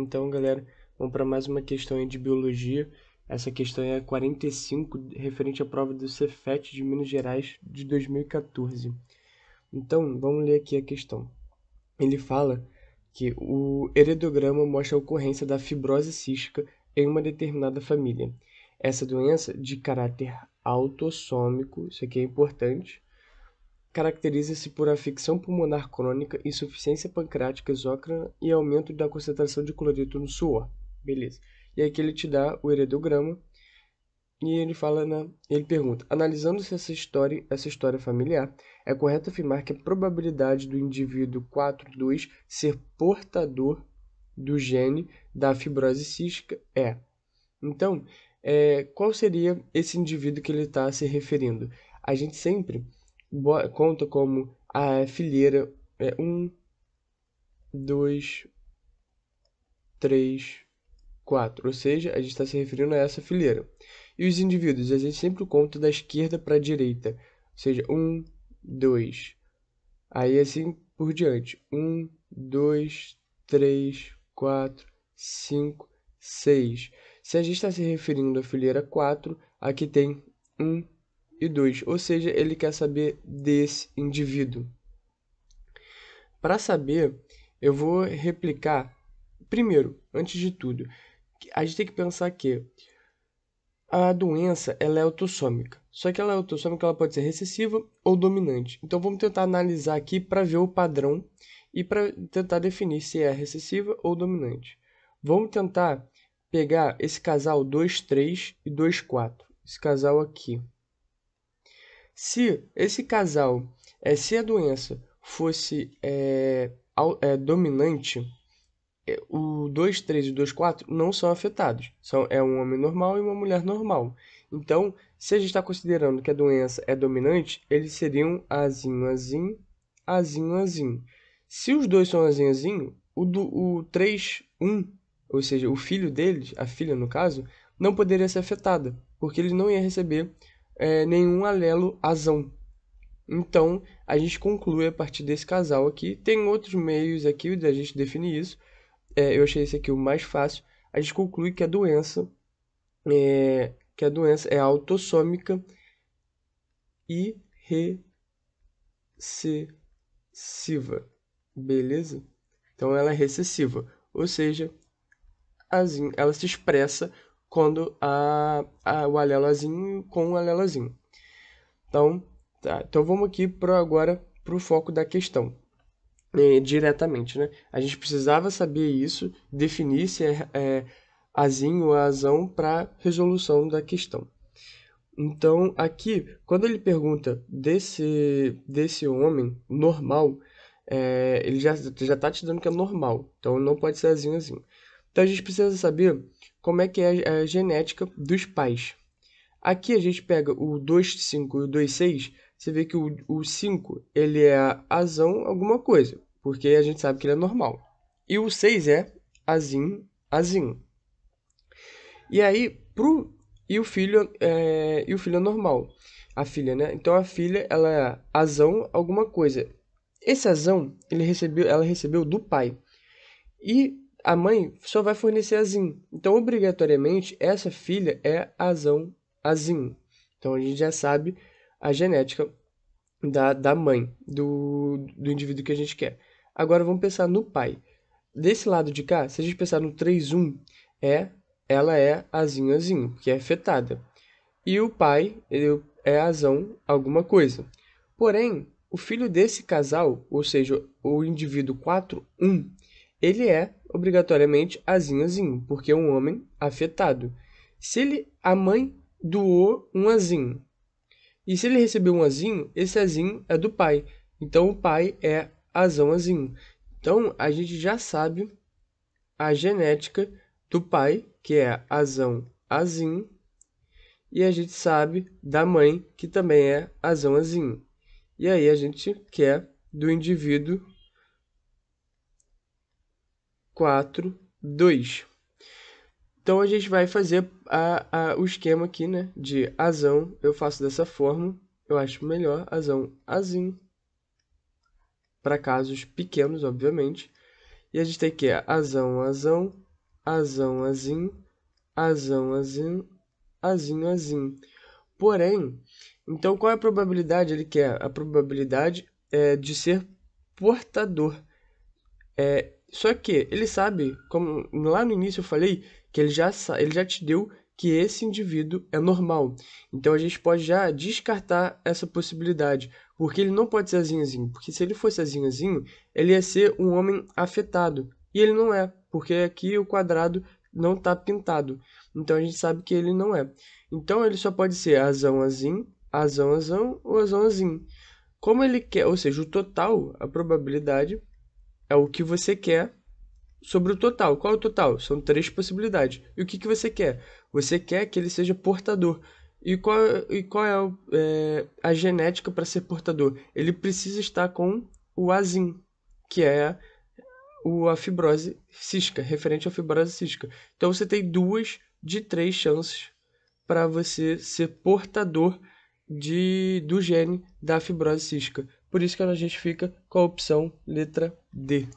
Então, galera, vamos para mais uma questão aí de biologia. Essa questão é 45, referente à prova do Cefet de Minas Gerais de 2014. Então, vamos ler aqui a questão. Ele fala que o heredograma mostra a ocorrência da fibrose cística em uma determinada família. Essa doença, de caráter autossômico, isso aqui é importante, caracteriza-se por afecção pulmonar crônica, insuficiência pancreática exócrina e aumento da concentração de cloreto no suor. Beleza. E aqui ele te dá o heredograma e ele pergunta: analisando-se essa história familiar, é correto afirmar que a probabilidade do indivíduo 42 ser portador do gene da fibrose cística é. Então, qual seria esse indivíduo que ele está se referindo? A gente sempre conta como a fileira 1, 2, 3, 4. Ou seja, a gente está se referindo a essa fileira. E os indivíduos, a gente sempre conta da esquerda para a direita. Ou seja, 1, 2. Aí assim por diante. 1, 2, 3, 4, 5, 6. Se a gente está se referindo à fileira 4, aqui tem 1 e 2. Ou seja, ele quer saber desse indivíduo. Para saber, eu vou replicar. Primeiro, antes de tudo, a gente tem que pensar que a doença ela é autossômica. Só que ela é autossômica, ela pode ser recessiva ou dominante. Então vamos tentar analisar aqui para ver o padrão e para tentar definir se é recessiva ou dominante. Vamos tentar pegar esse casal 2, 3 e 2, 4. Esse casal aqui. Se esse casal, se a doença fosse dominante, o 2, 3 e 2, 4 não são afetados. É um homem normal e uma mulher normal. Então, se a gente está considerando que a doença é dominante, eles seriam azinho, azinho, azinho, azinho. Se os dois são azinho, azinho, o 3, 1, ou seja, o filho deles, a filha no caso, não poderia ser afetada, porque ele não ia receber nenhum alelo azão. Então, a gente conclui a partir desse casal aqui. Tem outros meios aqui da gente definir isso. Eu achei esse aqui o mais fácil. A gente conclui que a doença é autossômica e recessiva. Beleza? Então ela é recessiva, ou seja, ela se expressa quando o alelo azinho com o alelo azinho. Então, tá. Então vamos aqui agora para o foco da questão. Diretamente, né? A gente precisava saber isso, definir se é azinho ou azão para resolução da questão. Então, aqui, quando ele pergunta desse homem normal, ele já está te dando que é normal. Então, não pode ser azinho, azinho. Então, a gente precisa saber como é que é a genética dos pais. Aqui a gente pega o 2,5 e o 2,6, você vê que o 5 ele é azão alguma coisa, porque a gente sabe que ele é normal. E o 6 é azinho, azinho. E aí, e o filho é normal. A filha, né? Então a filha, ela é azão alguma coisa. Esse azão, ela recebeu do pai. E a mãe só vai fornecer azinho. Então, obrigatoriamente, essa filha é azão, azinho. Então, a gente já sabe a genética da mãe, do indivíduo que a gente quer. Agora, vamos pensar no pai. Desse lado de cá, se a gente pensar no 3-1, ela é azinho, azinho, que é afetada. E o pai, ele é azão, alguma coisa. Porém, o filho desse casal, ou seja, o indivíduo 4-1, ele é obrigatoriamente azinho, azinho, porque é um homem afetado. A mãe doou um azinho, e se ele recebeu um azinho, esse azinho é do pai. Então o pai é azão, azinho. Então a gente já sabe a genética do pai, que é azão, azinho, e a gente sabe da mãe, que também é azão, azinho. E aí a gente quer do indivíduo 4, 2. Então a gente vai fazer o esquema aqui, né? De azão, eu faço dessa forma, eu acho melhor, azão, azinho. Para casos pequenos, obviamente. E a gente tem que azão, azão, azão, azim, azão, azim, azinho, azim. Porém, então qual é a probabilidade? Ele quer a probabilidade de ser portador. Só que ele sabe, como lá no início eu falei, que ele já te deu que esse indivíduo é normal. Então a gente pode já descartar essa possibilidade, porque ele não pode ser azinhozinho, porque se ele fosse azinhozinho, ele ia ser um homem afetado. E ele não é, porque aqui o quadrado não está pintado. Então a gente sabe que ele não é. Então ele só pode ser azão, azim, azão, azão ou azão, azim. Como ele quer, ou seja, o total, a probabilidade é o que você quer sobre o total. Qual é o total? São três possibilidades. E o que você quer? Você quer que ele seja portador. E qual é, a genética para ser portador? Ele precisa estar com o azim, que é a fibrose cística, referente à fibrose cística. Então você tem 2 de 3 chances para você ser portador do gene da fibrose cística. Por isso que a gente fica com a opção letra D.